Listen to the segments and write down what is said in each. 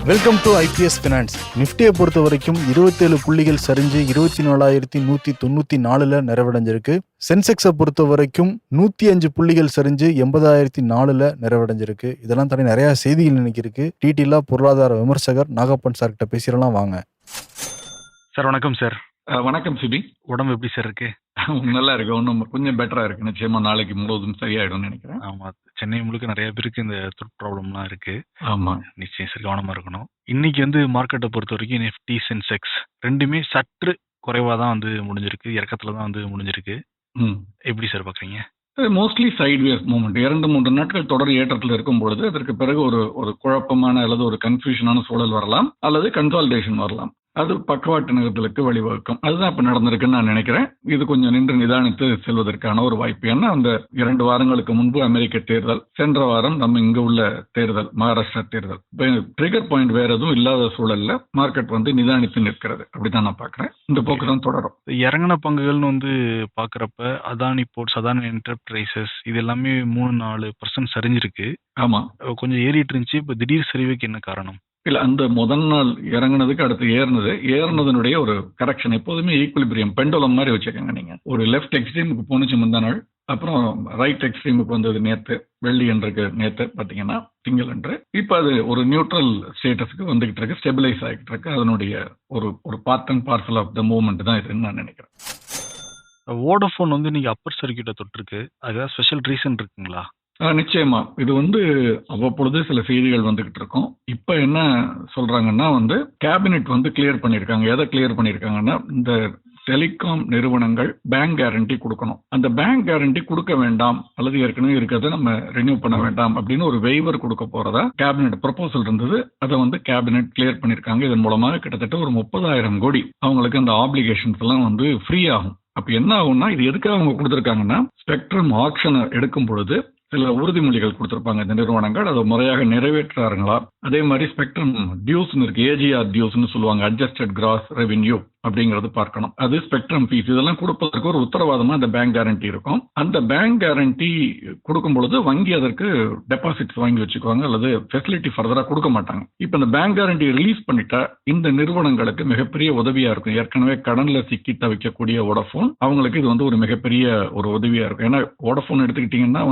Welcome to IPS finance. நிஃப்டியை பொறுத்த வரைக்கும் 27 புள்ளிகள் சரிஞ்சு 24,194 நிறைவடைஞ்சிருக்கு. சென்செக்ஸை பொறுத்த வரைக்கும் 105 புள்ளிகள் சரிஞ்சு 80,004 நிறைவடைஞ்சிருக்கு. இதெல்லாம் தாண்டி நிறைய செய்திகள் இன்னைக்கு இருக்கு. டீட்டெயிலாக பொருளாதார விமர்சகர் நாகப்பன் சார் கிட்ட பேசிடலாம் வாங்க. சார் வணக்கம் சார். வணக்கம் சிபி. உடம்பு எப்படி சார் இருக்கு? நல்லா இருக்கு, ஒன்றும் கொஞ்சம் பெட்டரா இருக்கு. நிச்சயமா நாளைக்கு முழுவதும் சரியாயிடும் நினைக்கிறேன். ஆமா, சென்னை முழுக்க நிறைய பேருக்கு இந்த த்ரோட் ப்ராப்ளம்லாம் இருக்கு. ஆமா, நிச்சயம் சார் கவனமா இருக்கணும். இன்னைக்கு மார்க்கெட்டை பொறுத்த வரைக்கும் நிஃப்டி சென்செக்ஸ் ரெண்டுமே சற்று குறைவா தான் முடிஞ்சிருக்கு, இறக்கத்துல தான் முடிஞ்சிருக்கு. எப்படி சார் பாக்குறீங்க? Mostly sideways movement. 2-3 நாட்கள் தொடர் ஏற்றத்தில் இருக்கும் பொழுது அதற்கு பிறகு ஒரு குழப்பமான அல்லது ஒரு கன்ஃபியூஷனான சூழல் வரலாம், அல்லது கன்சாலிடேஷன் வரலாம். அது பக்கவாட்டு நகர்தலுக்கு வழிவகுக்கும். அதுதான் இப்ப நடந்திருக்குன்னு நான் நினைக்கிறேன். இது கொஞ்சம் நின்று நிதானித்து செல்வதற்கான ஒரு வாய்ப்பு. ஏன்னா அந்த 2 வாரங்களுக்கு முன்பு அமெரிக்க தேர்தல், சென்ற வாரம் நம்ம இங்க உள்ள தேர்தல், மகாராஷ்டிரா தேர்தல். ட்ரிகர் பாயிண்ட் வேற எதுவும் இல்லாத சூழல்ல மார்க்கெட் நிதானித்து நிற்கிறது. அப்படிதான் நான் பாக்குறேன். இந்த போக்கு தான் தொடரும். இறங்கின பங்குகள்னு பாக்குறப்ப அதானி போர்ட்ஸ், அதானி என்டர்பிரைசஸ் இது எல்லாமே 3-4% சரிஞ்சிருக்கு. ஆமா, கொஞ்சம் ஏறிட்டு இருந்துச்சு. இப்ப திடீர் சரிவுக்கு என்ன காரணம்? இல்ல, அந்த முதல் நாள் இறங்குனதுக்கு அடுத்து ஏறினதனுடைய ஒரு கரெக்ஷன். எப்போதுமே ஈக்குலிபிரியம் பெண்டோலம் மாதிரி வச்சுக்கோங்க. நீங்க ஒரு லெஃப்ட் எக்ஸ்ட்ரீமுக்கு போனுச்சு முந்தா நாள், அப்புறம் ரைட் எக்ஸ்ட்ரீமுக்கு வந்தது நேத்து, வெள்ளி என்றுக்கு நேத்து பாத்தீங்கன்னா திங்கள் என்று. இப்ப அது ஒரு நியூட்ரல் ஸ்டேட்டஸ்க்கு வந்துகிட்டு இருக்கு, ஸ்டெபிலைஸ் ஆகிட்டு இருக்கு. அதனுடைய ஒரு part and parcel of the movement தான் இதுன்னு நான் நினைக்கிறேன். வோடஃபோன் நீங்க அப்பர் சர்க்கியூட்டை தொட்டிருக்கு, அதுதான் ஸ்பெஷல் ரீசன் இருக்குங்களா? நிச்சயமா. இது அவ்வப்பொழுது சில செய்திகள் வந்துகிட்டு இருக்கும். இப்ப என்ன சொல்றாங்கன்னா கேபினெட் கிளியர் பண்ணிருக்காங்க. எதை கிளியர் பண்ணிருக்காங்கன்னா, இந்த டெலிகாம் நிறுவனங்கள் பேங்க் கேரண்டி கொடுக்கணும். அந்த பேங்க் கேரண்டி கொடுக்க வேண்டாம், அல்லது ஏற்கனவே இருக்கிறத நம்ம ரினியூ பண்ண வேண்டாம் அப்படின்னு ஒரு வெய்வர் கொடுக்க போறதா கேபினெட் ப்ரொபோசல் இருந்தது. அதை கேபினெட் கிளியர் பண்ணிருக்காங்க. இதன் மூலமாக கிட்டத்தட்ட ஒரு 30,000 கோடி அவங்களுக்கு அந்த ஆப்ளிகேஷன்ஸ் எல்லாம் ஃப்ரீ ஆகும். அப்ப என்ன ஆகும்னா, இது எதுக்காக அவங்க கொடுத்திருக்காங்கன்னா, ஸ்பெக்ட்ரம் ஆக்ஷனை எடுக்கும் பொழுது சில உறுதிமொழிகள் கொடுத்திருப்பாங்க இந்த நிறுவனங்கள். அதை முறையாக நிறைவேற்றாருங்களா, அதே மாதிரி ஸ்பெக்ட்ரம் டியூஸ்னு இருக்கு, ஏஜிஆர் டியூஸ்னு சொல்லுவாங்க, அட்ஜஸ்டட் கிராஸ் ரெவென்யூ அப்படிங்கிறது பார்க்கணும். அது ஸ்பெக்ட்ரம் ஃபீஸ் இதெல்லாம் கொடுப்பதற்கு ஒரு உத்தரவாதமா அந்த பேங்க் கேரண்டி இருக்கும். அந்த பேங்க் கேரண்டி கொடுக்கும் பொழுது வங்கி அதற்கு டெபாசிட்ஸ் வாங்கி வச்சுக்குவாங்க, அல்லது ஃபெசிலிட்டி ஃபர்தரா கொடுக்க மாட்டாங்க. இப்ப இந்த பேங்க் கேரண்டி ரிலீஸ் பண்ணிட்டா இந்த நிறுவனங்களுக்கு மிகப்பெரிய உதவியா இருக்கும். ஏற்கனவே கடன்ல சிக்கி தவிக்கக்கூடிய வோடஃபோன் அவங்களுக்கு இது ஒரு மிகப்பெரிய ஒரு உதவியா இருக்கும். ஏன்னா வோடஃபோன் எடுத்துக்கிட்டீங்கன்னா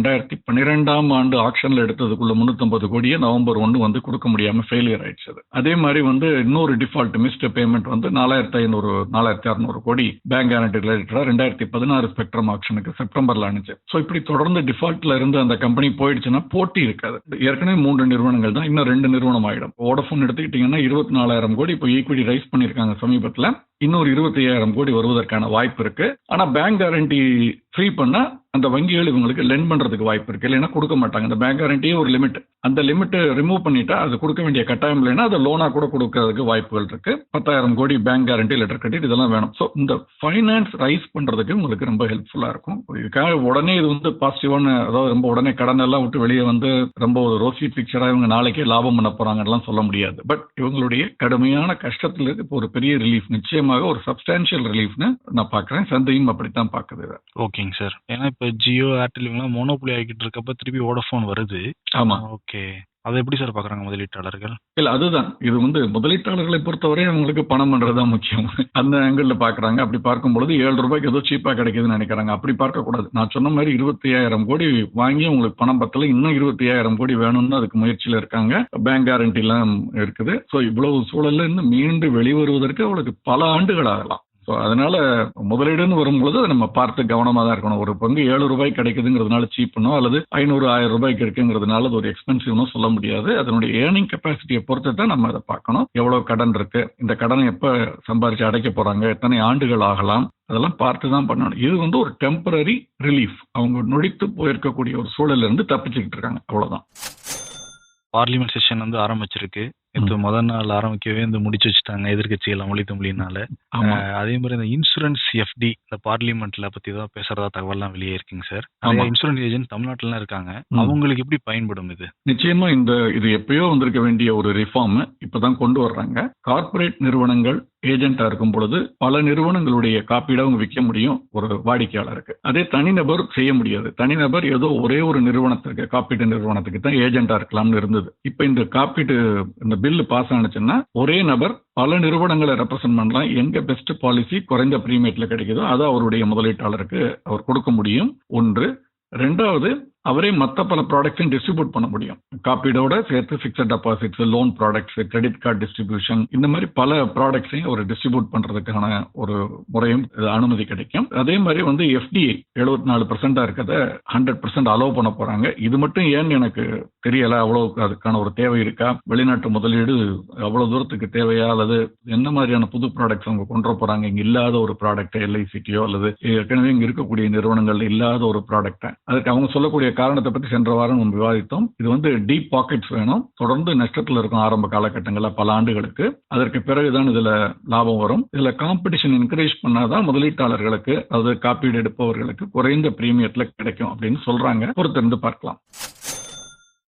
2012ஆம் ஆண்டு ஆக்ஷன்ல எடுத்ததுக்குள்ள 350 கோடியை நவம்பர் 1 கொடுக்க முடியாம ஃபெயிலியர் ஆயிடுச்சு. அதே மாதிரி இன்னொரு டிஃபால்ட் மிஸ்ட் பேமெண்ட் 4,500-4,600 கோடி பேங்க் கேரண்டி ரிலேட்டடா 2016 ஸ்பெக்ட்ரம் ஆக்ஷனுக்கு செப்டம்பர்ல அனுச்சு. சோ இப்படி தொடர்ந்து டிஃபால்ட்ல இருந்து அந்த கம்பெனி போயிடுச்சுன்னா போட்டி இருக்காது. ஏற்கனவே 3 நிறுவனங்கள் தான், இன்னும் 2 நிறுவனம் ஆயிடும். வோடஃபோன் எடுத்துக்கிட்டீங்கன்னா 24,000 கோடி இப்போ ஈக்விட்டி ரைஸ் பண்ணிருக்காங்க சமீபத்துல. இன்னொரு 25,000 கோடி வருவதற்கான வாய்ப்பு இருக்கு. ஆனா பேங்க் கேரண்டி ஃப்ரீ பண்ணா அந்த வங்கிகள் இவங்களுக்கு லெண்ட் பண்றதுக்கு வாய்ப்பு இருக்கு, இல்லைன்னா கொடுக்க மாட்டாங்க. அந்த பேங்க் கேரண்டியே ஒரு லிமிட், அந்த லிமிட் ரிமூவ் பண்ணிட்டா அது கொடுக்க வேண்டிய கட்டாயம் இல்லைன்னா அதை லோனா கூட கொடுக்கறதுக்கு வாய்ப்புகள் இருக்கு. 10,000 கோடி பேங்க் கேரண்டி, லெட்டர் கிரெடிட் இதெல்லாம் வேணும். ஸோ இந்த ஃபைனான்ஸ் ரைஸ் பண்றதுக்கு உங்களுக்கு ரொம்ப ஹெல்ப்ஃபுல்லா இருக்கும். இதுக்காக உடனே இது பாசிட்டிவான, அதாவது ரொம்ப உடனே கடன் எல்லாம் விட்டு வெளியே ரொம்ப ஒரு ரோசி பிக்சரா இவங்க நாளைக்கே லாபம் பண்ண போறாங்கலாம் சொல்ல முடியாது. பட் இவங்களுடைய கடுமையான கஷ்டத்துல இப்போ ஒரு பெரிய ரிலீஃப், நிச்சயமாக ஒரு சப்ஸ்டான்ஷியல் ரிலீஃப்னு நான் பாக்குறேன். சந்தையும் அப்படித்தான் பாக்குது. ஓகேங்க சார். ஏன்னா இப்ப ஜியோ, ஏர்டெல் இவங்கலாம் மோனோபோலி ஆகிட்டு இருக்கப்ப திருப்பி வோடஃபோன் வருது. ஆமா, ஓகே. அதை எப்படி சார் பாக்குறாங்க முதலீட்டாளர்கள்? இல்ல, அதுதான் இது முதலீட்டாளர்களை பொறுத்தவரை அவங்களுக்கு பணம் பண்றதுதான் முக்கியம். அந்த ஆங்கிள் பாக்குறாங்க. அப்படி பார்க்கும்பொழுது 7 ரூபாய்க்கு ஏதோ சீப்பா கிடைக்குதுன்னு நினைக்கிறாங்க. அப்படி பார்க்க கூடாது. நான் சொன்ன மாதிரி 25,000 கோடி வாங்கி உங்களுக்கு பணம் பத்தல, இன்னும் 25,000 கோடி வேணும்னு அதுக்கு முயற்சியில இருக்காங்க. பேங்க் கேரண்டி எல்லாம் இருக்குது. சோ இவ்வளவு சூழல்ல இன்னும் மீண்டு வெளிவருவதற்கு அவளுக்கு பல ஆண்டுகள் ஆகலாம். அதனால முதலீடுன்னு வரும்பொழுது அதை நம்ம பார்த்து கவனமா தான் இருக்கணும். ஒரு பங்கு 7 ரூபாய்க்கு கிடைக்குதுங்கிறதுனால சீப்புனோ, அல்லது 500-1000 ரூபாய்க்கு இருக்குங்கிறதுனால அது ஒரு எக்ஸ்பென்சிவ்னோ சொல்ல முடியாது. அதனுடைய ஏர்னிங் கெப்பாசிட்டியை பொறுத்து தான் நம்ம அதை பார்க்கணும். எவ்வளவு கடன் இருக்கு, இந்த கடனை எப்ப சம்பாரிச்சு அடைக்க போறாங்க, எத்தனை ஆண்டுகள் ஆகலாம், அதெல்லாம் பார்த்து தான் பண்ணணும். இது ஒரு டெம்பரரி ரிலீஃப். அவங்க நொடித்து போயிருக்கக்கூடிய ஒரு சூழல்ல இருந்து தப்பிச்சுக்கிட்டு இருக்காங்க, அவ்வளவுதான். பார்லிமெண்ட் செஷன் ஆரம்பிச்சிருக்கு. இப்போ முதல் நாள் ஆரம்பிக்கவே முடிச்சு வச்சுட்டாங்க எதிர்கட்சிகள் அமளித்து மொழியினால. அதே மாதிரி இந்த இன்சூரன்ஸ் எஃப்டி இந்த பார்லிமெண்ட்ல பத்தி தான் பேசுறதா தகவல்லாம் வெளியே இருக்குங்க சார். இன்சூரன்ஸ் ஏஜென்ட் தமிழ்நாட்டுல இருக்காங்க, அவங்களுக்கு எப்படி பயன்படும் இது? நிச்சயமா இது எப்பயோ வந்திருக்க வேண்டிய ஒரு ரிஃபார்ம் இப்பதான் கொண்டு வர்றாங்க. கார்ப்பரேட் நிறுவனங்கள் ஏஜென்டா இருக்கும் பொழுது பல நிறுவனங்களுடைய காப்பீடை அவங்க விற்க முடியும் ஒரு வாடிக்கையாளருக்கு. அதே தனிநபர் செய்ய முடியாது. தனிநபர் ஏதோ ஒரே ஒரு நிறுவனத்துக்கு, காப்பீட்டு நிறுவனத்துக்கு தான் ஏஜென்டா இருக்கலாம்னு இருந்தது. இப்ப இந்த காப்பீட்டு இந்த பில் பாஸ் ஆனிச்சுன்னா ஒரே நபர் பல நிறுவனங்களை ரெப்ரசென்ட் பண்ணலாம். எங்க பெஸ்ட் பாலிசி குறைந்த பிரீமியத்துல கிடைக்குதோ அதை அவருடைய முதலீட்டாளருக்கு அவர் கொடுக்க முடியும். ஒன்று. ரெண்டாவது, அவரே மற்ற பல ப்ராடக்ட்ஸையும் டிஸ்ட்ரிபியூட் பண்ண முடியும். காப்பீடோட சேர்த்து fixed deposits, loan products, credit card distribution, இந்த மாதிரி பல ப்ராடக்ட்ஸையும் அவர் டிஸ்ட்ரிபியூட் பண்றதுக்கான ஒரு முறையும் அனுமதி கிடைக்கும். அதே மாதிரி வந்து எஃப்டிஐ 74% இருக்கிறத 100% அலோவ் பண்ண போறாங்க. இது மட்டும் ஏன்னு எனக்கு தெரியல. அவ்வளவு அதுக்கான ஒரு தேவை இருக்கா, வெளிநாட்டு முதலீடு அவ்வளவு தூரத்துக்கு தேவையா, அல்லது என்ன மாதிரியான புது ப்ராடக்ட்ஸ் அவங்க கொண்டு போறாங்க, இங்க இல்லாத ஒரு ப்ராடக்ட் எல்ஐசிட்டியோ அல்லது ஏற்கனவே இங்க இருக்கக்கூடிய நிறுவனங்கள் இல்லாத ஒரு ப்ராடக்ட். அதுக்கு அவங்க சொல்லக்கூடிய காரணத்தை பற்றி சென்ற வாரம் நம்ம விவாதித்தோம். இது வந்து டீப் பாக்கெட்ஸ் வேணும். தொடர்ந்து நஷ்டத்தில் இருக்கும் ஆரம்ப காலகட்டங்களில் பல ஆண்டுகளுக்கு. அதற்கு பிறகுதான் இதுல லாபம் வரும். இதுல காம்படிஷன் என்கரேஜ் பண்ணாதான் முதலீட்டாளர்களுக்கு, அதாவது காப்பீடு எடுப்பவர்களுக்கு குறைந்த பிரீமியத்துல கிடைக்கும் அப்படின்னு சொல்றாங்க. பொறுத்திருந்து பார்க்கலாம்.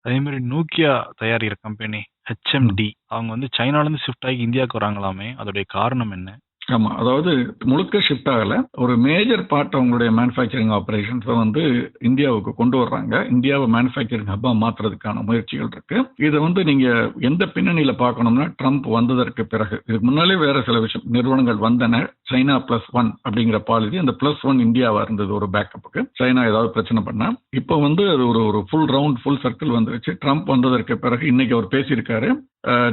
அதே மாதிரி நோக்கியா தயாரிக்கிற கம்பெனி ஹெச்எம்டி அவங்க வந்து சைனால இருந்து ஷிஃப்ட் ஆகி இந்தியாவுக்கு வராங்களாமே, அதோடைய காரணம் என்ன? ஆமா, அதாவது முழுக்க ஷிஃப்ட் ஆகல. ஒரு மேஜர் பார்ட் அவங்களுடைய மேனுஃபேக்சரிங் ஆபரேஷன்ஸை வந்து இந்தியாவுக்கு கொண்டு வர்றாங்க. இந்தியாவை மேனுஃபேக்சரிங் ஹப்பா மாற்றுறதுக்கான முயற்சிகள் இருக்கு. இதை வந்து நீங்க எந்த பின்னணியில பார்க்கணும்னா, ட்ரம்ப் வந்ததற்கு பிறகு, இதுக்கு முன்னாலே வேற சில விஷயம் நிறுவனங்கள் வந்தன. சைனா +1 அப்படிங்கிற பாலிசி, அந்த +1 இந்தியாவா இருந்தது ஒரு பேக்கப்புக்கு, சைனா ஏதாவது பிரச்சனை பண்ணா. இப்போ வந்து அது ஒரு ஃபுல் ரவுண்ட், ஃபுல் சர்க்கிள் வந்துருச்சு. ட்ரம்ப் வந்ததற்கு பிறகு இன்னைக்கு அவர் பேசியிருக்காரு,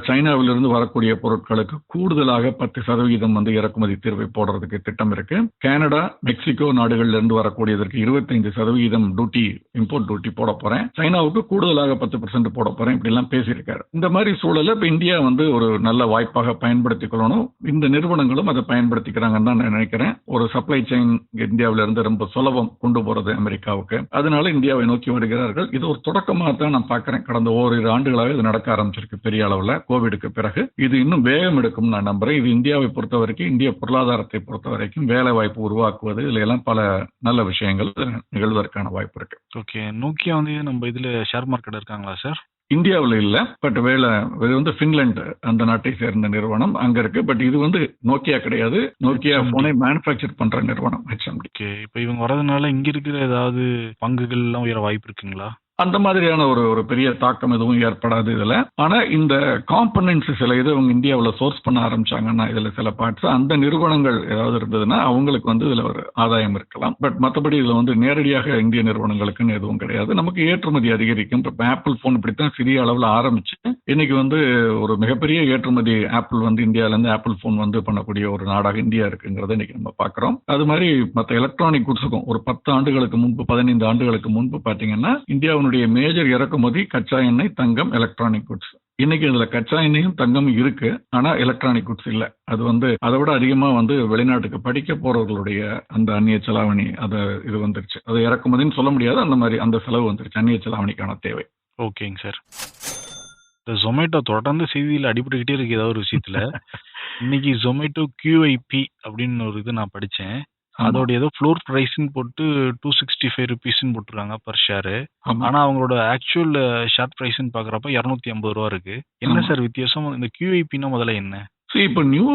சைனாவிலிருந்து வரக்கூடிய பொருட்களுக்கு கூடுதலாக 10% வந்து இறக்குமதி தீர்வை போடுறதுக்கு திட்டம் இருக்கு. கனடா, மெக்சிகோ நாடுகள்ல இருந்து வரக்கூடியதற்கு 25% டியூட்டி, இம்போர்ட் டியூட்டி போட போறேன், சைனாவுக்கு கூடுதலாக 10% போட போறேன், இப்படி எல்லாம் பேசியிருக்காரு. இந்த மாதிரி சூழல இப்ப இந்தியா வந்து ஒரு நல்ல வாய்ப்பாக பயன்படுத்திக் கொள்ளணும். இந்த நிறுவனங்களும் அதை பயன்படுத்திக்கிறாங்கன்னு தான் நான் நினைக்கிறேன். ஒரு சப்ளை செயின் இந்தியாவில இருந்து ரொம்ப சுலபம் கொண்டு போறது அமெரிக்காவுக்கு, அதனால இந்தியாவை நோக்கி வருகிறார்கள். இது ஒரு தொடக்கமாக தான் நான் பார்க்கிறேன். கடந்த ஓரிரு ஆண்டுகளாக இது நடக்க ஆரம்பிச்சிருக்கு பெரிய அளவு. கோவிடுக்கு பிறகு இது இன்னும் வேகம் எடுக்கும் நான் நம்புறேன். இது இந்தியாவை பொறுத்த வரைக்கும், இந்திய பொருளாதாரத்தை பொறுத்த வரைக்கும் வேலை வாய்ப்பு உருவாக்குவது, இதுல எல்லாம் பல நல்ல விஷயங்கள் நிகழ்வதற்கான வாய்ப்பு இருக்கு. ஓகே, நோக்கியா வந்து நம்ம இதுல ஷேர் மார்க்கெட் இருக்காங்களா சார்? இந்தியாவில் இல்ல, பட் இது வந்து பின்லாந்து அந்த நாட்டை சேர்ந்த நிறுவனம் அங்க இருக்கு. பட் இது வந்து நோக்கியா கிடையாது. நோக்கியா போனை மேனுஃபேக்சர் பண்ற நிறுவனம் ஹெச்எம்டி. ஓகே, இப்போ இவங்க வரதுனால இங்க இருக்கிற ஏதாவது பங்குகள் எல்லாம் உயர வாய்ப்பு இருக்குங்களா? அந்த மாதிரியான ஒரு பெரிய தாக்கம் எதுவும் ஏற்படாது இதுல. ஆனா இந்த காம்பனன்ட்ஸ் சில இது அவங்க இந்தியாவில் சோர்ஸ் பண்ண ஆரம்பிச்சாங்கன்னா, இதுல சில பார்ட்ஸ் அந்த நிறுவனங்கள் ஏதாவது இருந்ததுன்னா அவங்களுக்கு வந்து இதுல ஒரு ஆதாயம் இருக்கலாம். பட் மற்றபடி இதுல வந்து நேரடியாக இந்திய நிறுவனங்களுக்குன்னு எதுவும் கிடையாது. நமக்கு ஏற்றுமதி அதிகரிக்கும். இப்போ ஆப்பிள் போன் இப்படித்தான் சிறிய அளவில் ஆரம்பிச்சு இன்னைக்கு வந்து ஒரு மிகப்பெரிய ஏற்றுமதி ஆப்பிள் வந்து இந்தியாவில இருந்து ஆப்பிள் போன் வந்து பண்ணக்கூடிய ஒரு நாடாக இந்தியா இருக்குங்கிறத இன்னைக்கு நம்ம பாக்குறோம். அது மாதிரி மற்ற எலக்ட்ரானிக் குட்ஸுக்கும் ஒரு 10 ஆண்டுகளுக்கு முன்பு, 15 ஆண்டுகளுக்கு முன்பு பாத்தீங்கன்னா, இந்தியாவுடைய மேஜர் இறக்குமதி கச்சா எண்ணெய், தங்கம், எலக்ட்ரானிக் குட்ஸ். இன்னைக்கு இதுல கச்சா எண்ணெயும் தங்கமும் இருக்கு, ஆனா எலக்ட்ரானிக் குட்ஸ் இல்ல. அது வந்து அதை விட அதிகமா வந்து வெளிநாட்டுக்கு படிக்க போறவர்களுடைய அந்த அந்நிய செலாவணி இது வந்துருச்சு. அது இறக்குமதின்னு சொல்ல முடியாது, அந்த மாதிரி அந்த செலவு வந்துருச்சு, அந்நிய செலாவணிக்கான தேவை. ஓகேங்க சார். இந்த ஜொமேட்டோ தொடர்ந்து செய்தியில் அடிபட்டுக்கிட்டே இருக்கு ஏதாவது ஒரு விஷயத்துல. இன்னைக்கு ஜொமேட்டோ QIP அப்படின்னு ஒரு இது நான் படிச்சேன். அதோட ஏதோ ஃப்ளோர் பிரைஸ்ன்னு போட்டு 265 ருபீஸ்ன்னு போட்டுருக்காங்க பர் ஷேரு. ஆனா அவங்களோட ஆக்சுவல் ஷேர் பிரைஸ்ன்னு பாக்குறப்ப 250 ரூபா இருக்கு. என்ன சார் வித்தியாசம்? இந்த QIPனா முதல்ல என்ன? இப்போ நியூ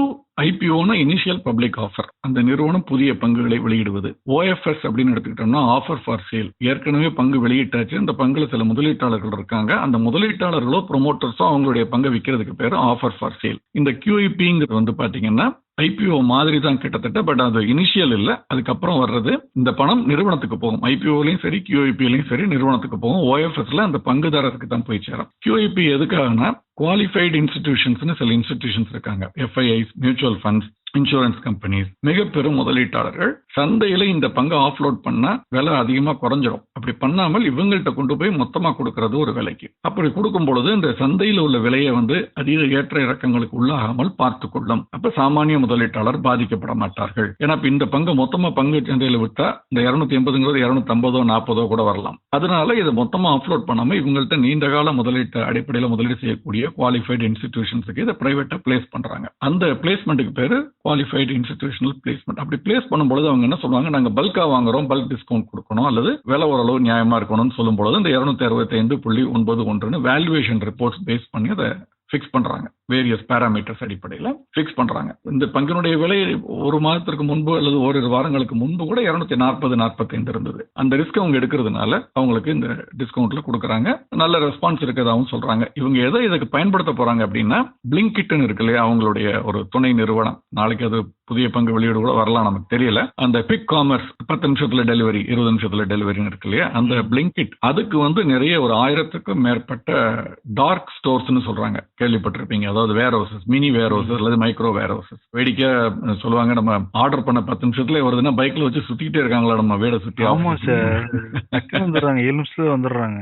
ஐபிஓனா இனிஷியல் பப்ளிக் ஆஃபர். அந்த நிறுவனம் புதிய பங்குகளை வெளியிடுவது. OFS அப்படின்னு எடுத்துக்கிட்டோம்னா ஆஃபர் ஃபார் சேல். ஏற்கனவே பங்கு வெளியிட்டாச்சு, அந்த பங்குல சில முதலீட்டாளர்கள் இருக்காங்க. அந்த முதலீட்டாளர்களோ ப்ரொமோட்டர்ஸோ அவங்களுடைய பங்கை விற்கிறதுக்கு பேர் ஆஃபர் ஃபார் சேல். இந்த QIPங்கிறது வந்து பாத்தீங்கன்னா ஐபிஓ மாதிரி தான் கிட்டத்தட்ட, பட் அது இனிஷியல் இல்ல, அதுக்கப்புறம் வர்றது. இந்த பணம் நிறுவனத்துக்கு போகும். ஐபிஓலையும் சரி QIPலையும் சரி நிறுவனத்துக்கு போகும். OFSல அந்த பங்குதாரருக்கு தான் போய் சேரும். QIP எதுக்காகனா, குவாலிஃபைடு இன்ஸ்டிடியூஷன்ஸ்னு சில இன்ஸ்டிடியூஷன்ஸ் இருக்காங்க. FIIs, mutual funds, insurance companies, மிக பெரும் முதலீட்டாளர்கள் சந்தையில இந்த பங்கை ஆஃப்லோட் பண்ணா விலை அதிகமா குறைஞ்சிரும். அப்படி பண்ணாமல் இவங்கள்ட்ட கொண்டு போய் மொத்தமா கொடுக்கறது ஒரு விலைக்கு. அப்படி கொடுக்கும் பொழுது இந்த சந்தையில் உள்ள விலையை வந்து அதிக ஏற்ற இறக்கங்களுக்கு உள்ளாகாமல் பார்த்து கொள்ளும். அப்ப சாமானிய முதலீட்டாளர் பாதிக்கப்பட மாட்டார்கள். ஏன்னா இந்த பங்கு மொத்தமா பங்கு சந்தையில விட்டா இந்த 280 250 40 கூட வரலாம். அதனால இதை மொத்தமா ஆஃப்லோட் பண்ணாம இவங்கள்ட்ட நீண்ட கால முதலீட்டு அடிப்படையில் முதலீடு செய்யக்கூடிய குவாலிஃபைடு இன்ஸ்டிடியூஷன்ஸுக்கு இதை பிரைவேட்டா பிளேஸ் பண்றாங்க. அந்த பிளேஸ்மெண்ட்டுக்கு பேரு குவாலிஃபைடு இன்ஸ்டிடியூஷனல் பிளேஸ்மெண்ட். அப்படி பிளேஸ் பண்ணும்போது அவங்க என்ன சொல்லுவாங்க, நாங்க பல்கா வாங்குறோம், பல்க் டிஸ்கவுண்ட் கொடுக்கணும், அல்லது விலை ஓரளவு நியாயமா இருக்கணும்னு சொல்லும் பொழுது இந்த 265.91 வேல்யூவேஷன் ரிப்போர்ட்ஸ் பேஸ் பண்ணி அதை ஃபிக்ஸ் பண்றாங்க. வேரியஸ் பேராமீட்டர்ஸ் அடிப்படையில் ஃபிக்ஸ் பண்றாங்க. இந்த பங்கினுடைய விலை ஒரு மாதத்திற்கு முன்பு அல்லது ஓரிரு வாரங்களுக்கு முன்பு கூட 240-45 இருந்தது. அந்த ரிஸ்க் அவங்க எடுக்கிறதுனால அவங்களுக்கு இந்த டிஸ்கவுண்ட்ல கொடுக்குறாங்க. நல்ல ரெஸ்பான்ஸ் இருக்கிறதாவும் சொல்றாங்க. இவங்க எதை இதுக்கு பயன்படுத்த போறாங்க அப்படின்னா, பிளிங்கிட்னு இருக்கு இல்லையா, அவங்களுடைய ஒரு துணை நிறுவனம். நாளைக்கு அது புதிய பங்கு வெளியீடு கூட வரலாம், நமக்கு தெரியல. அந்த பிக் காமர்ஸ் 10 நிமிஷத்துல டெலிவரி, 20 நிமிஷத்துல டெலிவரின்னு இருக்கு இல்லையா, அந்த பிளிங்கிட் அதுக்கு வந்து நிறைய ஒரு 1000க்கும் மேற்பட்ட டார்க் ஸ்டோர்ஸ்னு சொல்றாங்க, கேள்விப்பட்டிருப்பீங்க. அதாவது வேர் ஹவுசஸ், மினி வேர் ஹவுசஸ் அல்லது மைக்ரோ வேர் ஹவுசஸ். வேடிக்கை சொல்லுவாங்க, நம்ம ஆர்டர் பண்ண 10 நிமிஷத்துல வருதுன்னா பைக்ல வச்சு சுத்திட்டே இருக்காங்களா நம்ம வீட சுத்தி. ஆமா சார், வந்துடுறாங்க 7 நிமிஷத்துல வந்துடுறாங்க.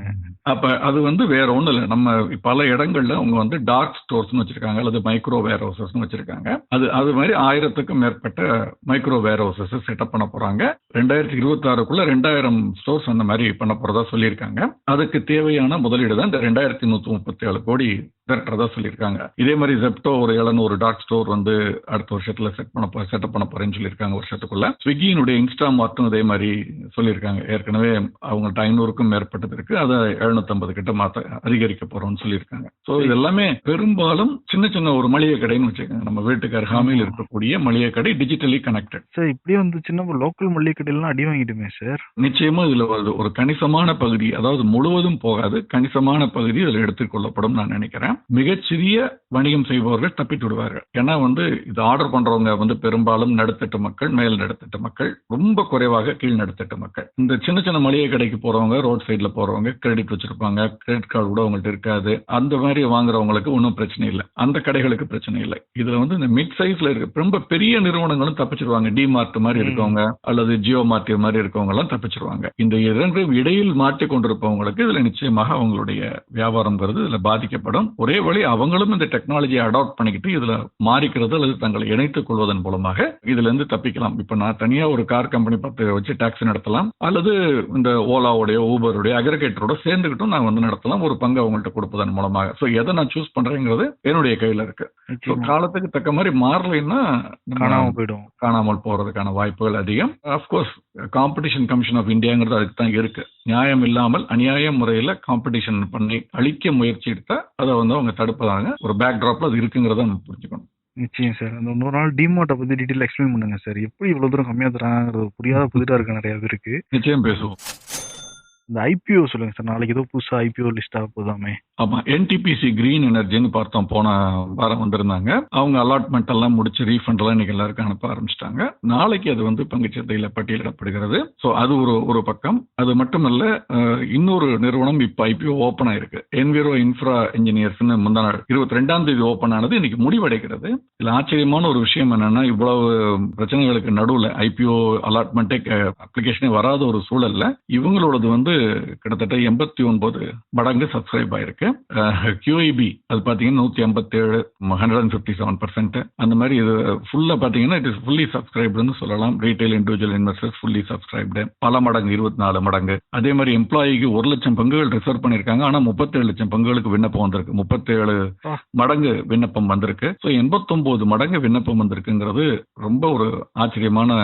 அப்ப அது வந்து வேற ஒண்ணு இல்ல, நம்ம பல இடங்கள்ல அவங்க வந்து டார்க் ஸ்டோர்ஸ்னு வச்சிருக்காங்க அல்லது மைக்ரோ வேர் ஹவுசஸ் வச்சிருக்காங்க. அது மாதிரி 1000க்கும் மேற்பட்ட மைக்ரோ வேர் ஹவுசஸ் செட்டப் பண்ண போறாங்க. 2026க்குள்ள 2000 ஸ்டோர்ஸ் அந்த மாதிரி பண்ண போறதா சொல்லியிருக்காங்க. அதுக்கு தேவையான முதலீடு தான் இந்த 2137 கோடி திரட்டுறதா சொல்லியிருக்காங்க. இதே மாதிரி ஜெப்டோ ஒரு 700 டார்க் ஸ்டோர் வந்து அடுத்த வருஷத்துல செட்டப் பண்ண போறேன்னு சொல்லியிருக்காங்க வருஷத்துக்குள்ள. ஸ்விக்கியினுடைய இன்ஸ்டாமார்ட்டும் இதே மாதிரி சொல்லியிருக்காங்க. ஏற்கனவே அவங்க 500க்கும் மேற்பட்டது இருக்கு, அதை 750 கிட்ட அதிகரிக்க போறோம்னு சொல்லியிருக்காங்க. ஸோ இது எல்லாமே பெரும்பாலும் சின்ன சின்ன ஒரு மளிகை கடைன்னு வச்சுக்கோங்க, நம்ம வீட்டுக்கு அருகாமையில் இருக்கக்கூடிய மளிகை கடை, டிஜிட்டலி கனெக்டட். சார் இப்படியே வந்து சின்ன லோக்கல் மளிகை கடையெல்லாம் அடி வாங்கிடுமே சார். நிச்சயமா இதுல ஒரு கணிசமான பகுதி, அதாவது முழுவதும் போகாது, கணிசமான பகுதி இதுல எடுத்துக்கொள்ளப்படும் நான் நினைக்கிறேன். மிகச்சிறிய வணிகம் செய்பவர்கள் தப்பிட்டு விடுவார்கள். ஏன்னா வந்து இது ஆர்டர் பண்றவங்க வந்து பெரும்பாலும் நடுத்தட்டு மக்கள், மேல் நடுத்தட்டு மக்கள், ரொம்ப குறைவாக கீழ் நடுத்தட்டு மக்கள். இந்த சின்ன சின்ன மளிகை கடைக்கு போறவங்க, ரோட் சைட்ல போறவங்க, கிரெடிட் வச்சிருப்பாங்க, கிரெடிட் கார்டு கூட அவங்கள்ட்ட இருக்காது, அந்த மாதிரி வாங்குறவங்களுக்கு ஒன்றும் பிரச்சனை இல்லை, அந்த கடைகளுக்கு பிரச்சனை இல்லை. இதுல வந்து இந்த மிட் சைஸ்ல இருக்க ரொம்ப பெரிய நிறுவனங்களும் தப்பிச்சிருவாங்க. டிமார்ட் மாதிரி இருக்கவங்க அல்லது ஜியோ மார்ட் மாதிரி இருக்கவங்க எல்லாம் தப்பிச்சிருவாங்க. இந்த இரண்டும் இடையில் மாட்டிக் கொண்டிருப்பவங்களுக்கு இதுல நிச்சயமாக அவங்களுடைய வியாபாரம்ங்கிறது இதுல பாதிக்கப்படும். ஒரே வழி அவங்களும் இந்த டெக்னாலஜியை அடாப்ட் பண்ணிக்கிட்டு இதுல மாறிக்கிறது அல்லது தங்களை இணைத்துக் கொள்வதன் மூலமாக இதுல இருந்து தப்பிக்கலாம். இப்ப நான் தனியா ஒரு கார் கம்பெனி வச்சு டாக்ஸி நடத்தலாம், அல்லது இந்த ஓலாவுடைய, ஊபருடைய, அக்ரிகேட்டரோட சேர்ந்துக்கிட்டும் நான் வந்து நடத்தலாம், ஒரு பங்கு அவங்கள்ட்ட கொடுப்பதன் மூலமாக. ஸோ எதை நான் சூஸ் பண்றேங்கிறது என்னுடைய கையில இருக்கு. காலத்துக்கு தக்க மாதிரி மாறலைன்னா காணாமல் போறதுக்கான வாய்ப்புகள் அதிகம். அப்கோர்ஸ் காம்படிஷன் கமிஷன் ஆஃப் இந்தியாங்கிறது அதுக்கு தான் இருக்கு. நியாயம் இல்லாமல் அநியாய முறையில காம்படிஷன் பண்ணி அழிக்க முயற்சி எடுத்தா அதை வந்து அவங்க தடுப்பதாங்க ஒரு பேக் ட்ராப்ல அது இருக்குங்கிறத நம்ம புரிஞ்சுக்கணும். நிச்சயம் சார். அந்த இன்னொரு நாள் டிமார்ட்டை பத்தி டீட்டெயில் எக்ஸ்பிளைன் பண்ணுங்க சார். எப்படி இவ்வளவு தூரம் கம்மியா தராங்கிறது புரியாத புதிரா இருக்கு நிறைய பேருக்கு. நிச்சயம் பேசுவோம். இந்த ஐபிஓ சொல்லுங்க சார். நாளைக்கு ஏதோ புதுசா ஐபிஓ லிஸ்ட் ஆக போதாமே. ஆமா, என்டிபிசி கிரீன் எனர்ஜின்னு பார்த்தோம், போன வாரம் வந்திருந்தாங்க. அவங்க அலாட்மெண்ட் எல்லாம் முடிச்சு ரீஃபண்ட் எல்லாம் இன்னைக்கு எல்லாருக்கும் அனுப்ப ஆரம்பிச்சிட்டாங்க. நாளைக்கு அது வந்து பங்குச்சந்தையில பட்டியலிடப்படுகிறது. ஸோ அது ஒரு பக்கம். அது மட்டுமல்ல, இன்னொரு நிறுவனம் இப்ப ஐபிஓ ஓப்பன் ஆயிருக்கு. என்விரோ இன்ஃப்ரா இன்ஜினியர்ஸ்னு முந்தா நாள் 22ஆம் தேதி ஓப்பன் ஆனது, இன்னைக்கு முடிவடைகிறது. இதுல ஆச்சரியமான ஒரு விஷயம் என்னன்னா, இவ்வளவு பிரச்சனைகளுக்கு நடுவில் ஐபிஓ அலாட்மெண்ட்டே அப்ளிகேஷனே வராத ஒரு சூழல்ல இவங்களோடது வந்து கிட்டத்தட்ட 89 மடங்கு சப்ஸ்கிரைப் ஆயிருக்கு. QIB அது பாத்தீங்கன்னா 157, 157%. அந்த மாதிரி இது ஃபுல்லா பாத்தீங்கன்னா இட் இஸ் ஃபுல்லி சப்ஸ்கிரைப்டுன்னு சொல்லலாம். Retail individual investors fully subscribed, பல மடங்கு, 24 மடங்கு. அதே மாதிரி எம்ப்ளாயிக்கு 1 லட்சம் பங்குகள் ரிசர்வ் பண்ணிருக்காங்க. ஆனா 37 லட்சம் பங்குகளுக்கு விண்ணப்பம் வந்திருக்கு. 37 மடங்கு விண்ணப்பம் வந்திருக்கு. ஸோ 89 மடங்கு விண்ணப்பம் வந்திருக்குங்கிறது ரொம்ப ஒரு ஆச்சரியமான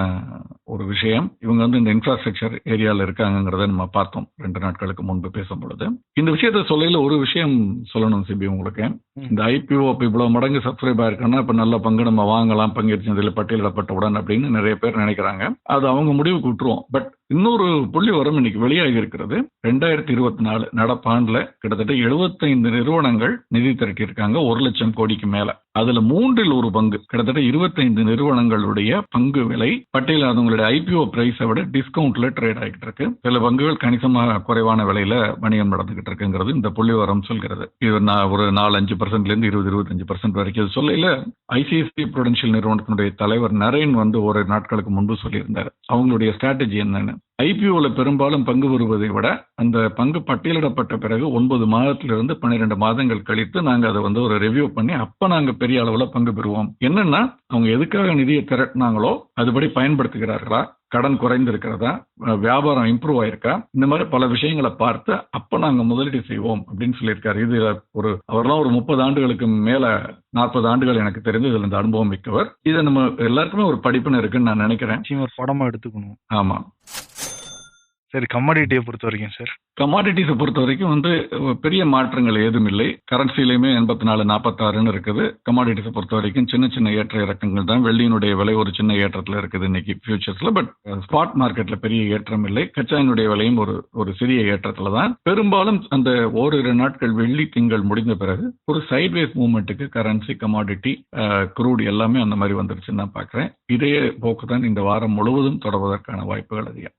ஒரு விஷயம். இவங்க வந்து இந்த இன்ஃப்ராஸ்ட்ரக்சர் ஏரியால இருக்காங்கிறத நம்ம பார்த்தோம் 2 நாட்களுக்கு முன்பு பேசும் பொழுது. இந்த விஷயத்த சொல்லையில ஒரு விஷயம் சொல்லணும் சிபி உங்களுக்கு. இந்த ஐபிஓ இவ்வளவு மடங்கு சப்ஸ்கிரைப் ஆயிருக்குன்னா இப்ப நல்ல பங்கு நம்ம வாங்கலாம், பங்கேற்று பட்டியலிடப்பட்டவுடன் அப்படின்னு நிறைய பேர் நினைக்கிறாங்க. அது அவங்க முடிவுக்கு விட்டுருவோம். பட் இன்னொரு புள்ளி வரும் இன்னைக்கு வெளியாகி இருக்கிறது. 2024 நடப்பாண்டுல கிட்டத்தட்ட 75 நிறுவனங்கள் நிதி திரட்டி இருக்காங்க, 1 லட்சம் கோடிக்கு மேல. அதுல 1/3 பங்கு, கிட்டத்தட்ட 25 நிறுவனங்களுடைய பங்கு விலை பட்டியலாதவங்களுடைய ஐபிஓ பிரைஸை விட டிஸ்கவுண்ட்ல ட்ரேட் ஆகிட்டு இருக்கு. சில பங்குகள் கணிசமாக குறைவான விலையில வணிகம் நடந்துகிட்டு இருக்குங்கிறது இந்த புள்ளி வரம் சொல்கிறது. இது ஒரு 4-5% 20-25% வரைக்கும் சொல்லையில ஐசிஐசிஐ புரூடென்ஷியல் நிறுவனத்தினுடைய தலைவர் நரேன் வந்து ஒரு நாட்களுக்கு முன்பு சொல்லியிருந்தார் அவங்களுடைய ஸ்ட்ராட்டஜி என்னன்னு. ஐபிஓல பெரும்பாலும் பங்கு பெறுவதை விட அந்த பங்கு பட்டியலிடப்பட்ட பிறகு 9 மாதத்திலிருந்து 12 மாதங்கள் கழித்து நாங்க அதை வந்து ஒரு ரிவ்யூ பண்ணி அப்ப நாங்க பெரிய அளவுல பங்கு பெறுவோம். என்னன்னா அவங்க எதுக்காக நிதியை திரட்டினாங்களோ அதுபடி பயன்படுத்துகிறார்களா, கடன் குறைந்திருக்கிறதா, வியாபாரம் இம்ப்ரூவ் ஆயிருக்கா, இந்த மாதிரி பல விஷயங்களை பார்த்து அப்ப நாங்க முதலீடு செய்வோம் அப்படின்னு சொல்லியிருக்காரு. இது அவர்லாம் ஒரு 30 ஆண்டுகளுக்கு மேல 40 ஆண்டுகள் எனக்கு தெரிந்து இதுல இந்த அனுபவம் மிக்கவர். இதை நம்ம எல்லாருக்குமே ஒரு படிப்புன்னு இருக்குன்னு நான் நினைக்கிறேன். ஒரு படமா எடுத்துக்கணும். ஆமா. சரி, கமாடிட்டியை பொறுத்த வரைக்கும் சார். கமாடிட்டிஸை பொறுத்த வரைக்கும் வந்து பெரிய மாற்றங்கள் ஏதும் இல்லை. கரன்சிலையுமே 84 46ன்னு இருக்குது. கமாடிட்டிஸை பொறுத்த வரைக்கும் சின்ன சின்ன ஏற்ற இறக்கங்கள் தான். வெள்ளியினுடைய விலை ஒரு சின்ன ஏற்றத்தில் இருக்குது இன்னைக்கு ஃபியூச்சர்ஸ்ல. பட் ஸ்பாட் மார்க்கெட்ல பெரிய ஏற்றம் இல்லை. கச்சாயினுடைய விலையும் ஒரு சிறிய ஏற்றத்துல தான். பெரும்பாலும் அந்த ஓரிரு நாட்கள் வெள்ளி திங்கள் முடிந்த பிறகு ஒரு சைட்வேஸ் மூவ்மெண்ட்டுக்கு கரன்சி, கமாடிட்டி, குரூட் எல்லாமே அந்த மாதிரி வந்துருச்சுன்னு நான் பார்க்குறேன். இதே போக்கு தான் இந்த வாரம் முழுவதும் தொடர்வதற்கான வாய்ப்புகள் அதிகம்.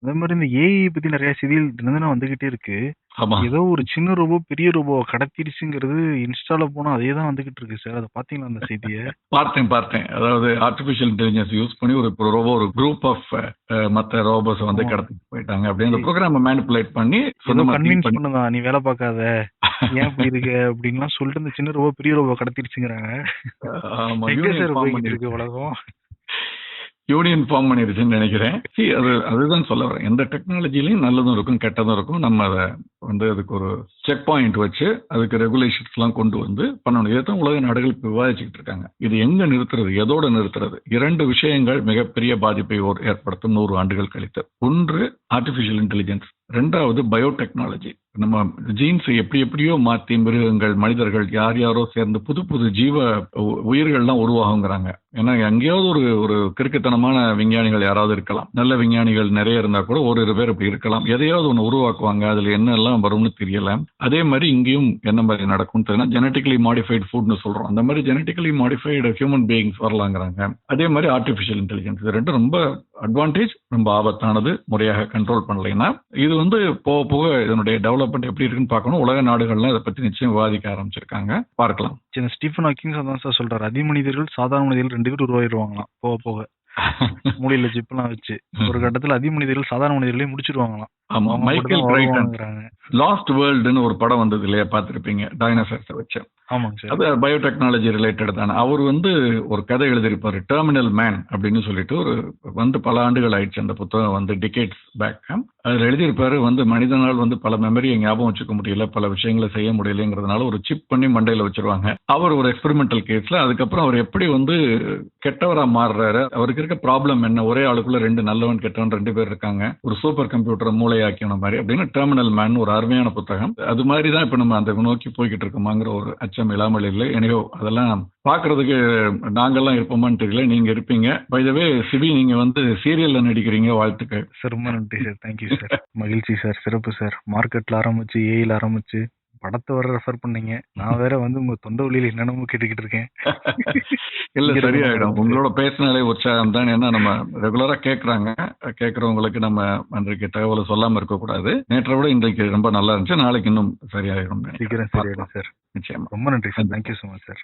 அதே மாதிரி இந்த ஏஐ பத்தி நிறைய செய்திகள் தினம் வந்துகிட்டே இருக்கு. ஆமா, ஏதோ ஒரு சின்ன ரோபோ பெரிய ரோபோ கடத்திடுச்சுங்கிறது இன்ஸ்டால போனா அதே தான் வந்துகிட்டு இருக்கு சார். அதை பாத்தீங்களா அந்த செய்தியை? பார்த்தேன். அதாவது ஆர்டிபிஷியல் இன்டெலிஜென்ஸ் யூஸ் பண்ணி ஒரு ரோபோ, ஒரு குரூப் ஆஃப் மற்ற ரோபோஸ் வந்து ஆமா. கடத்திட்டு போயிட்டாங்க. அப்படியே அந்த ப்ரோக்ராமை மேனிபுலேட் பண்ணி ஏதோ சொந்தமா think கன்வின்ஸ் பண்ணி பண்ணுதான், நீ வேலை பார்க்காத, ஏன் இப்படி இருக்க அப்படின்லாம் சொல்லிட்டு இந்த சின்ன ரோபோ பெரிய ரோபோ கடத்திடுச்சுங்கிறாங்க. ஆமா, எங்க யூனியன் சார் ஃபார்ம் போய்கிட்டு இருக்கு பண்ணிருச்சு. உலகம்? யூனியன் ஃபார்ம் பண்ணிருச்சுன்னு நினைக்கிறேன். அதுதான் சொல்ல வரேன். எந்த டெக்னாலஜிலையும் நல்லதும் இருக்கும், கெட்டதும் இருக்கும். நம்ம அதை வந்து அதுக்கு ஒரு செக் பாயிண்ட் வச்சு அதுக்கு ரெகுலேஷன்ஸ் எல்லாம் கொண்டு வந்து பண்ணணும். இதைத்தான் உலக நாடுகள் இப்ப விவாதிச்சுக்கிட்டு இருக்காங்க. இது எங்க நிறுத்துறது, எதோட நிறுத்துறது? 2 விஷயங்கள் மிகப்பெரிய பாதிப்பை ஏற்படுத்தும் 100 ஆண்டுகள் கழித்து. ஒன்று ஆர்டிபிஷியல் இன்டெலிஜென்ஸ், 2வது பயோடெக்னாலஜி. நம்ம ஜீன்ஸை எப்படியோ மாத்தி மிருகங்கள், மனிதர்கள் யாரோ சேர்ந்து புது புது ஜீவ உயிர்கள்லாம் உருவாகுங்கிறாங்க. ஏன்னா எங்கேயாவது ஒரு கிறுக்குத்தனமான விஞ்ஞானிகள் யாராவது இருக்கலாம். நல்ல விஞ்ஞானிகள் நிறைய இருந்தா கூட ஒரு பேர் இப்படி இருக்கலாம். எதையாவது ஒன்று உருவாக்குவாங்க. அதுல என்னெல்லாம் வரும்னு தெரியல. அதே மாதிரி இங்கேயும் என்ன மாதிரி நடக்கும் தெரியும். ஜெனட்டிக்கலி மாடிஃபைடு ஃபுட்னு சொல்றோம். அந்த மாதிரி ஜெனட்டிக்கலி மாடிஃபைடு ஹியூமன் பீயிங்ஸ் வரலாங்கிறாங்க. அதே மாதிரி ஆர்டிபிஷியல் இன்டெலிஜென்ஸ், இது ரெண்டும் ரொம்ப அட்வான்டேஜ், ரொம்ப ஆபத்தானது. முறையாக கண்ட்ரோல் பண்ணலைன்னா இது வந்து போக போக இதனுடைய டெவலப்மெண்ட் எப்படி இருக்குன்னு பார்க்கணும். உலக நாடுகள்லாம் இதை பத்தி நிச்சயம் விவாதிக்க ஆரம்பிச்சிருக்காங்க. பார்க்கலாம். சின்ன ஸ்டீஃபன் ஹாக்கிங்ஸ் அதான் சார் சொல்றாரு. அதிமனிதர்கள் சாதாரண மனிதர்கள் 2 பேர் உருவாயிருவாங்களாம் போக போக. மூளையில சிப்லாம் வச்சு ஒரு கட்டத்துல அதிமனிதர்கள் சாதாரண மனிதர்களே முடிச்சிருவாங்களாம். ஆமா, அவங்க மைக்கேல் மட்டும் தான் கிரைட்டன் வருவாங்கங்கிறாங்க. லாஸ்ட் வேர்ல்டுன்னு ஒரு படம் வந்தது இல்லையா, பார்த்திருப்பீங்க, டைனோசர்ஸை வச்சு. ஆமாங்க சார். அது பயோடெக்னாலஜி ரிலேட்டட் தானே. அவர் வந்து ஒரு கதை எழுதியிருப்பாரு, டெர்மினல் மேன் அப்படின்னு சொல்லிட்டு. ஒரு வந்து பல ஆண்டுகள் ஆயிடுச்சு அந்த புத்தகம், வந்து டிகேட்ஸ் பேக். அதில் எழுதியிருப்பாரு வந்து மனிதனால் வந்து பல மெமரியை ஞாபகம் வச்சுக்க முடியல, பல விஷயங்களை செய்ய முடியலைங்கிறதுனால ஒரு சிப் பண்ணி மண்டையில வச்சிருவாங்க. அவர் ஒரு எக்ஸ்பெரிமெண்டல் கேஸ்ல அதுக்கப்புறம் அவர் எப்படி வந்து கெட்டவரா மாறுறாரு, அவருக்கு இருக்க ப்ராப்ளம் என்ன, ஒரே ஆளுக்குள்ள 2 நல்லவன் கெட்டவன் 2 பேர் இருக்காங்க, ஒரு சூப்பர் கம்ப்யூட்டரை மூளையாக்கின மாதிரி அப்படின்னு. டெர்மினல் மேன் ஒரு அருமையான புத்தகம். அது மாதிரி தான் இப்ப நம்ம அந்த நோக்கி போய்கிட்டு இருக்கோமாங்கிற ஒரு அச்சம் இல்லாமல் இல்லை. எனவே அதெல்லாம் பாக்குறதுக்கு நாங்கெல்லாம் இருப்போமான்னு தெரியல, நீங்க இருப்பீங்க. பை த வே சிவி, நீங்க வந்து சீரியல்ல நடிக்கிறீங்க, வாழ்த்துக்கள் சார் ரொம்ப நன்றி சார். Thank you sir. மகிழ்ச்சி சார். சிறப்பு சார். மார்க்கெட்ல ஆரம்பிச்சு ஏஐல ஆரம்பிச்சு படத்தை வர ரெஃபர் பண்ணீங்க. நான் வேற வந்து உங்க தொண்டை வழியில என்னென்னமோ கேட்டுக்கிட்டு இருக்கேன். இல்ல சரியாயிடும். உங்களோட பேசினாலே உற்சாகம் தான். ஏன்னா நம்ம ரெகுலரா கேட்கறவங்களுக்கு நம்ம அன்றைக்கு தகவலை சொல்லாம இருக்க கூடாது. நேற்றை விட இன்றைக்கு ரொம்ப நல்லா இருந்துச்சு. நாளைக்கு இன்னும் சரியாயிடும். சீக்கிரம் சரியாயிடும் சார். நிச்சயமா. ரொம்ப நன்றி sir. Thank you so much sir.